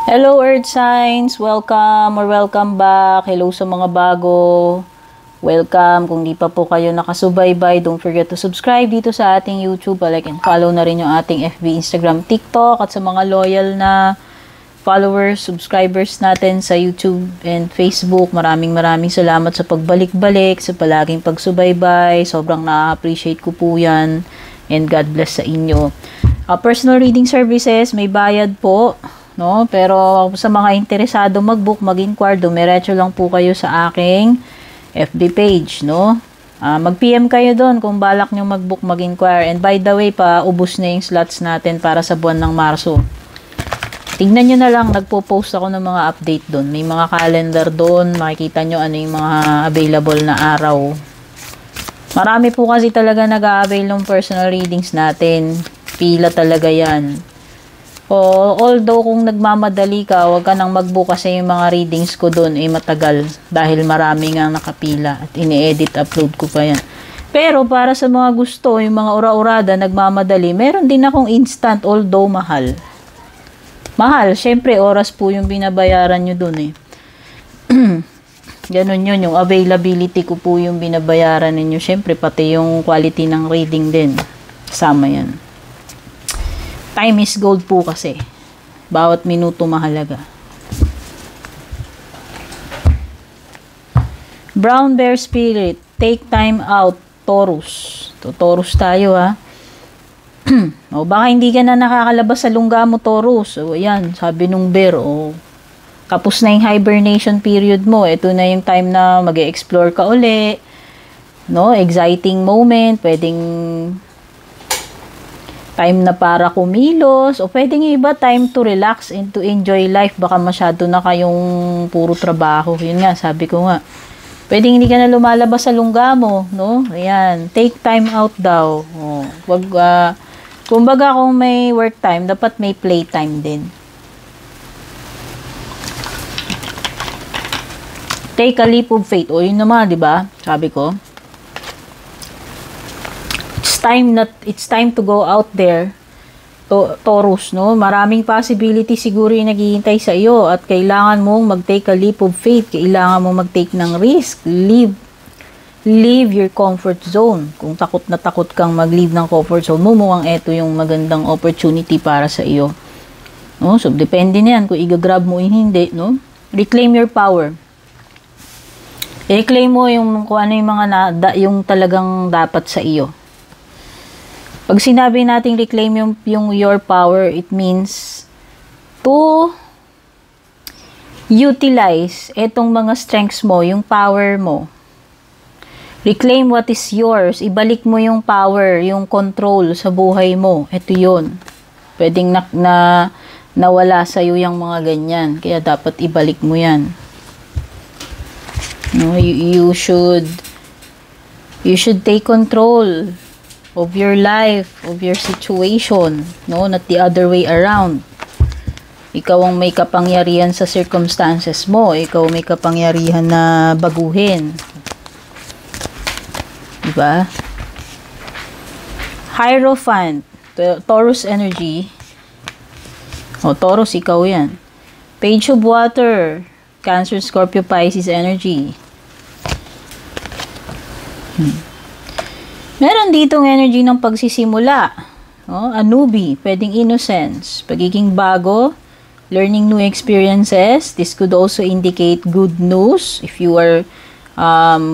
Hello Earth Signs! Welcome back. Hello sa mga bago. Welcome. Kung di pa po kayo nakasubaybay, don't forget to subscribe dito sa ating YouTube. Like and follow na rin yung ating FB, Instagram, TikTok. At sa mga loyal na followers, subscribers natin sa YouTube and Facebook, maraming salamat sa pagbalik-balik, sa palaging pagsubaybay. Sobrang na-appreciate ko po yan. And God bless sa inyo. Personal reading services, may bayad po. No? Pero sa mga interesado mag-book, mag-inquire, dumiretso lang po kayo sa aking FB page, no? Mag-PM kayo doon kung balak nyo mag-book, mag-inquire. And by the way, ubos na yung slots natin para sa buwan ng Marso. Tingnan nyo na lang, nagpo-post ako ng mga update doon. May mga calendar doon, makikita nyo ano yung mga available na araw. Marami po kasi talaga nag-a-avail ng personal readings natin. Pila talaga yan. Although kung nagmamadali ka, huwag ka nang mag-book kasi yung mga readings ko doon ay matagal dahil marami nga nakapila at ini-edit, upload ko pa yan. Pero para sa mga gusto, yung mga ura-urada, nagmamadali, meron din akong instant although mahal. Mahal, syempre oras po yung binabayaran nyo doon eh. Ganun yun, yung availability ko po yung binabayaran ninyo. Syempre pati yung quality ng reading din. Kasama yan. Time is gold po kasi. Bawat minuto mahalaga. Brown Bear Spirit. Take time out. Taurus. Taurus tayo ha. Baka hindi ka na nakakalabas sa lungga mo, Taurus. Ayan, sabi nung bear. Tapos na yung hibernation period mo. Ito na yung time na mag-e-explore ka uli. No? Exciting moment. Pwedeng time na para kumilos, o pwedeng iba, time to relax and to enjoy life. Baka masyado na kayong puro trabaho. Yun nga, sabi ko nga. Pwedeng hindi ka na lumalabas sa lungga mo, no? Ayan, take time out daw. Kumbaga kung may work time, dapat may play time din. Take a leap of faith. Yun naman, di ba? Sabi ko. It's time to go out there, Taurus, no? Maraming possibility siguro yung naghihintay sa iyo at kailangan mong mag-take a leap of faith. Kailangan mong mag-take ng risk. Leave your comfort zone. Kung takot na takot kang mag-leave ng comfort zone mo, mukhang eto yung magandang opportunity para sa iyo. No? So, depende na yan kung i-grab mo o hindi, no? Reclaim your power. I-reclaim mo yung kung ano yung mga yung talagang dapat sa iyo. Pag sinabi nating reclaim yung your power, it means to utilize etong mga strengths mo, yung power mo. Reclaim what is yours. Ibalik mo yung power, yung control sa buhay mo. Ito yun. Pwedeng nawala sa'yo yung mga ganyan. Kaya dapat ibalik mo yan. No, you should take control of your life, of your situation, no? Not the other way around. Ikaw ang may kapangyarihan sa circumstances mo. Ikaw may kapangyarihan na baguhin. Diba? Hierophant, Taurus energy. Taurus, ikaw yan. Page of Water, Cancer, Scorpio, Pisces energy. Meron ditong energy ng pagsisimula. A newbie, pwedeng innocence, pagiging bago, learning new experiences. This could also indicate good news if you are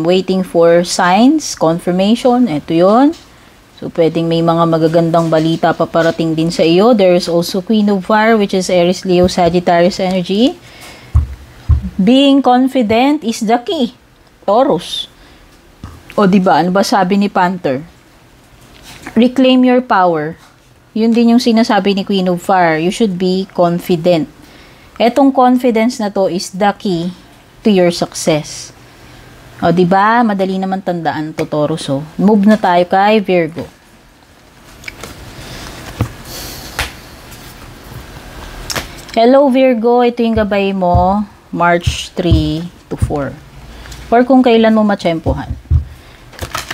waiting for signs, confirmation. Ito yun. So, pwedeng may mga magagandang balita paparating din sa iyo. There is also Queen of Fire, which is Aries, Leo, Sagittarius energy. Being confident is the key. Taurus. Diba? Ano ba sabi ni Panther? Reclaim your power. Yun din yung sinasabi ni Queen of Fire. You should be confident. Etong confidence na to is the key to your success. Diba? Madali naman tandaan to, Taurus. Move na tayo kay Virgo. Hello, Virgo. Ito yung gabay mo. March 3 to 4. Or kung kailan mo matsyempohan.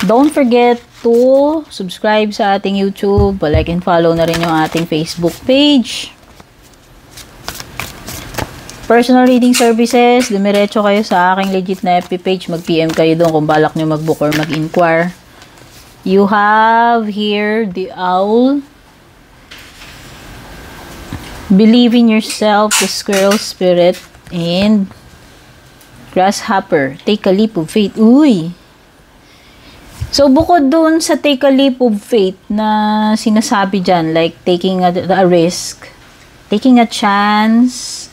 Don't forget to subscribe sa ating YouTube, like and follow na rin yung ating Facebook page. Personal reading services, dumiretso kayo sa aking legit na FB page. Mag-PM kayo doon kung balak nyo mag-book or mag-inquire. You have here the owl. Believe in yourself, the squirrel spirit, and grasshopper. Take a leap of faith. Uy! So, bukod dun sa take a leap of faith na sinasabi dyan, like taking a risk, taking a chance,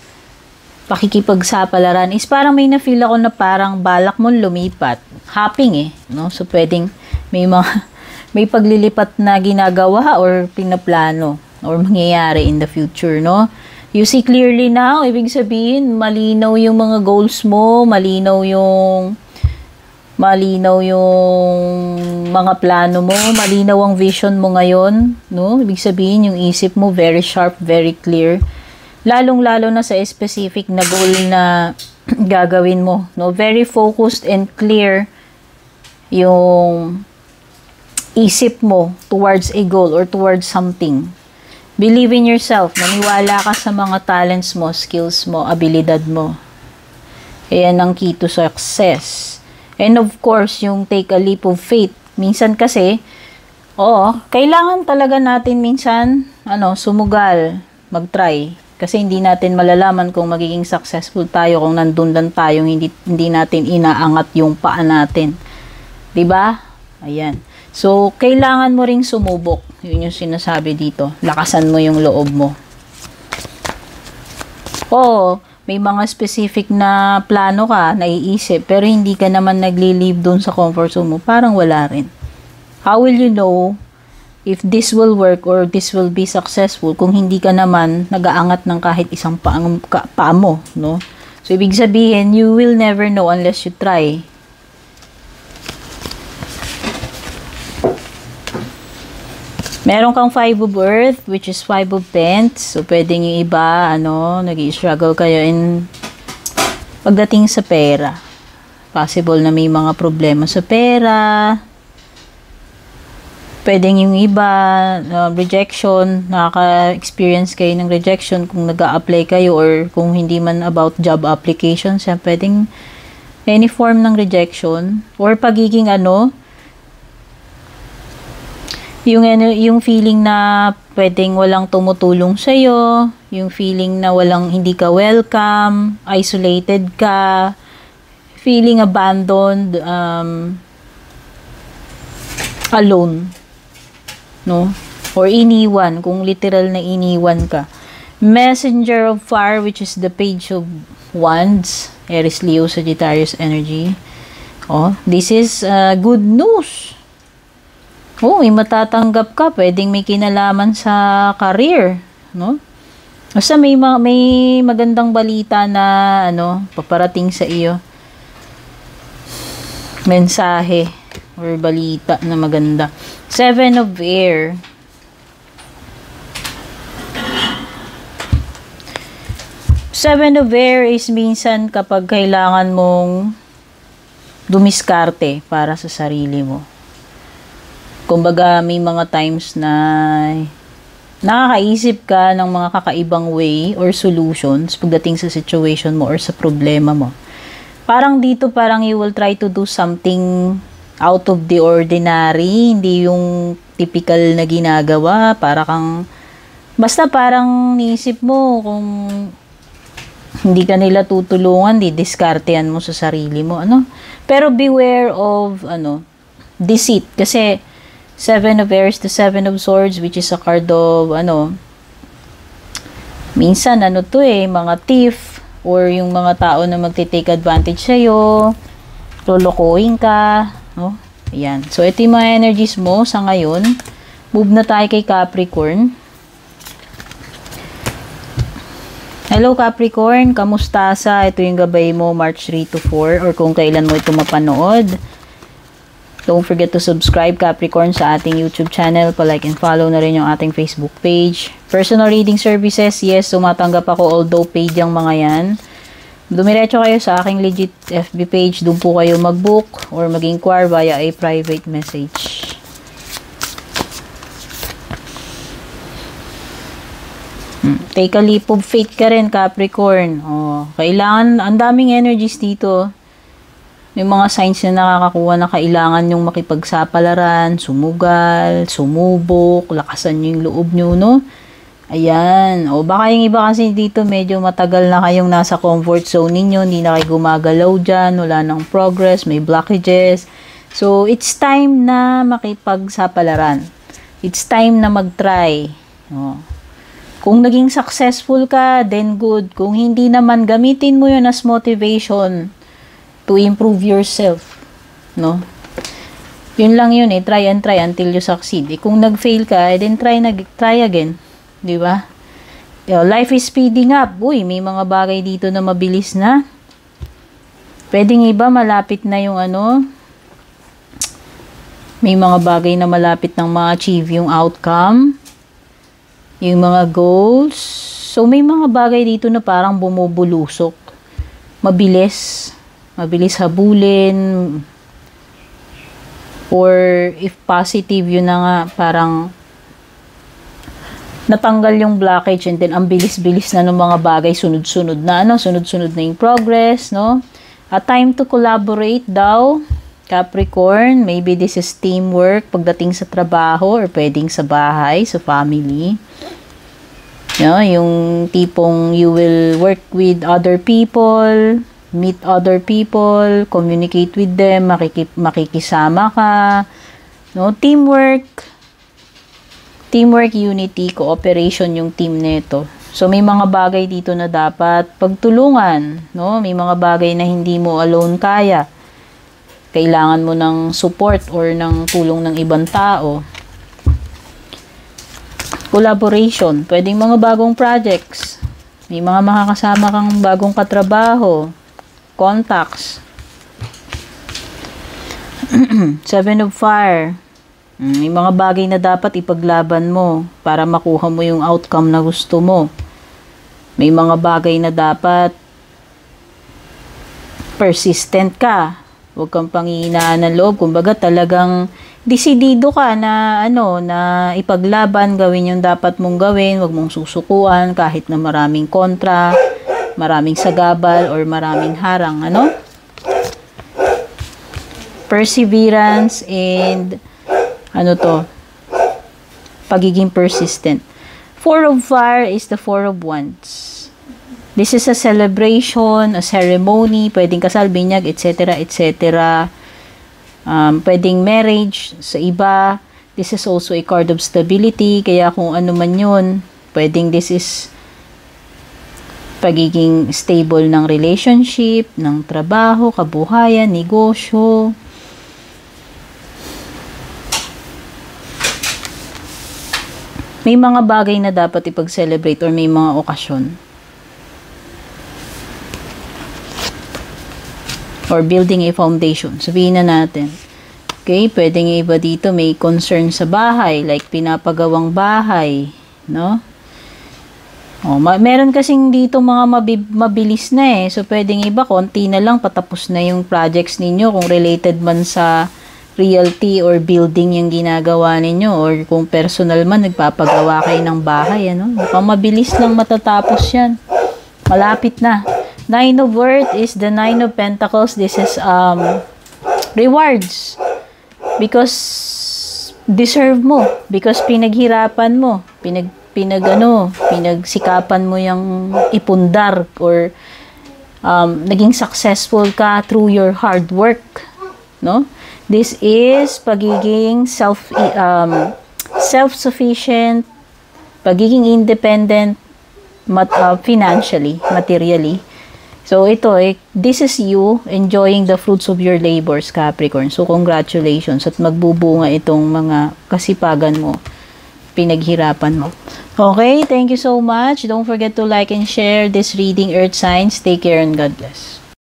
pakikipagsapalaran, is parang may na-feel ako na parang balak mong lumipat. Hopping no? So, pwedeng may paglilipat na ginagawa or pinaplano or mangyayari in the future, no? You see clearly now, ibig sabihin, malinaw yung mga goals mo, malinaw yung mga plano mo, malinaw ang vision mo ngayon, no? Ibig sabihin, yung isip mo very sharp, very clear. Lalong-lalo na sa specific na goal na gagawin mo, no? Very focused and clear yung isip mo towards a goal or towards something. Believe in yourself. Maniwala ka sa mga talents mo, skills mo, abilidad mo. Ayan ang key to success. And of course, yung take a leap of faith. Minsan kasi, kailangan talaga natin minsan, sumugal, mag-try. Kasi hindi natin malalaman kung magiging successful tayo kung nandun lang tayo, hindi natin inaangat yung paa natin. 'Di ba? Ayan. So, kailangan mo ring sumubok. Yun yung sinasabi dito. Lakasan mo yung loob mo. May mga specific na plano ka, naiisip, pero hindi ka naman nagli-live doon sa comfort zone mo. Parang wala rin. How will you know if this will work or this will be successful kung hindi ka naman nag-aangat ng kahit isang paa mo, no? So, ibig sabihin, you will never know unless you try. Meron kang 5 of Earth, which is 5 of Pents. So, pwedeng yung iba, nag-i-struggle kayo in pagdating sa pera. Possible na may mga problema sa pera. Pwedeng yung iba, rejection, nakaka-experience kayo ng rejection kung nag-a-apply kayo or kung hindi man about job applications. Pwedeng any form ng rejection or pagiging yung feeling na pwedeng walang tumutulong sa'yo, yung feeling na hindi ka welcome, isolated ka, feeling abandoned, alone, no? Or iniwan, kung literal na iniwan ka. Messenger of Fire, which is the Page of Wands, Aries, Leo, Sagittarius energy. This is good news. May matatanggap ka, pwedeng may kinalaman sa career, no? Basta may magandang balita na paparating sa iyo. Mensahe or balita na maganda. 7 of Air. Seven of Air is minsan kapag kailangan mong dumiskarte para sa sarili mo. Kumbaga, may mga times na nakakaisip ka ng mga kakaibang way or solutions pagdating sa situation mo or sa problema mo. Parang dito, you will try to do something out of the ordinary, hindi yung typical na ginagawa. Basta parang niisip mo kung hindi ka nila tutulungan, diskartehan mo sa sarili mo, Pero beware of, deceit. Kasi, 7 of Air is the 7 of Swords, which is a card of, minsan, mga thief, or yung mga tao na magti-take advantage sa'yo, lolokohin ka, no? Ayan. So, ito yung mga energies mo sa ngayon. Move na tayo kay Capricorn. Hello, Capricorn. Kamusta sa? Ito yung gabay mo, March 3 to 4, or kung kailan mo ito mapanood. Don't forget to subscribe, Capricorn, sa ating YouTube channel. Pa-like and follow na rin yung ating Facebook page. Personal reading services, yes, tumatanggap ako, although paid yung mga yan. Dumiretso kayo sa aking legit FB page. Doon po kayo mag-book or mag-inquire via a private message. Take a leap of faith ka rin, Capricorn. Oh, kailangan, ang daming energies dito. May mga signs na nakakakuha na kailangan yung makipagsapalaran, sumugal, sumubok, lakasan nyo yung loob nyo, no? Ayan. O baka yung iba kasi dito medyo matagal na kayong nasa comfort zone ninyo, hindi na kayo gumagalaw dyan, wala nang progress, may blockages. So, it's time na makipagsapalaran. It's time na mag-try. O. Kung naging successful ka, then good. Kung hindi naman, gamitin mo yun as motivation to improve yourself, no? Yun lang yun eh, try and try until you succeed. Eh, kung nag-fail ka, then try again, di ba? Life is speeding up. Uy, may mga bagay dito na mabilis na. Pwedeng iba, malapit na yung ano, may mga bagay na malapit nang ma-achieve yung outcome, yung mga goals. So, may mga bagay dito na parang bumubulusok. Mabilis habulin, or if positive, yun na nga, parang natanggal yung blockage and then ang bilis-bilis na ng mga bagay, sunod-sunod na yung progress, no? A time to collaborate daw, Capricorn. Maybe this is teamwork pagdating sa trabaho or pwedeng sa bahay, sa family. No? Yung tipong you will work with other people, meet other people, communicate with them, makikisama ka, no? Teamwork, unity, cooperation yung team nito. So, may mga bagay dito na dapat pagtulungan, no? May mga bagay na hindi mo alone kaya. Kailangan mo ng support or ng tulong ng ibang tao. Collaboration, pwedeng mga bagong projects. May mga makakasama kang bagong katrabaho. Contacts. 7 of Fire. May mga bagay na dapat ipaglaban mo para makuha mo yung outcome na gusto mo. May mga bagay na dapat persistent ka. Huwag kang panghihinaan ng loob. Kumbaga talagang desidido ka na na ipaglaban, gawin yung dapat mong gawin. Huwag mong susukuan kahit na maraming kontra, maraming sagabal, or maraming harang, perseverance and pagiging persistent. 4 of Fire is the 4 of Wands. This is a celebration, a ceremony, pwedeng kasal, binyag, etc., etc. Pwedeng marriage sa iba. This is also a card of stability, kaya kung ano man yun, pwedeng this is pagiging stable ng relationship, ng trabaho, kabuhayan, negosyo. May mga bagay na dapat ipag-celebrate or may mga okasyon. Or building a foundation. Sabihin na natin. Okay, pwedeng iba dito may concern sa bahay, like pinapagawang bahay, no? Meron kasing dito mga mabilis na eh. So, pwedeng iba, konti na lang, patapos na yung projects ninyo. Kung related man sa realty or building yung ginagawa ninyo. Or kung personal man, nagpapagawa kayo ng bahay. Mukhang mabilis lang matatapos yan. Malapit na. 9 of Earth is the 9 of Pentacles. This is rewards. Because deserve mo. Because pinaghirapan mo. Pinagsikapan mo yung ipundar or naging successful ka through your hard work, no? This is pagiging self-sufficient, pagiging independent financially, materially. So this is you enjoying the fruits of your labors, Capricorn. So congratulations at magbubunga itong mga kasipagan mo, pinaghirapan mo. Okay, thank you so much. Don't forget to like and share this reading, Earth Signs. Take care and God bless.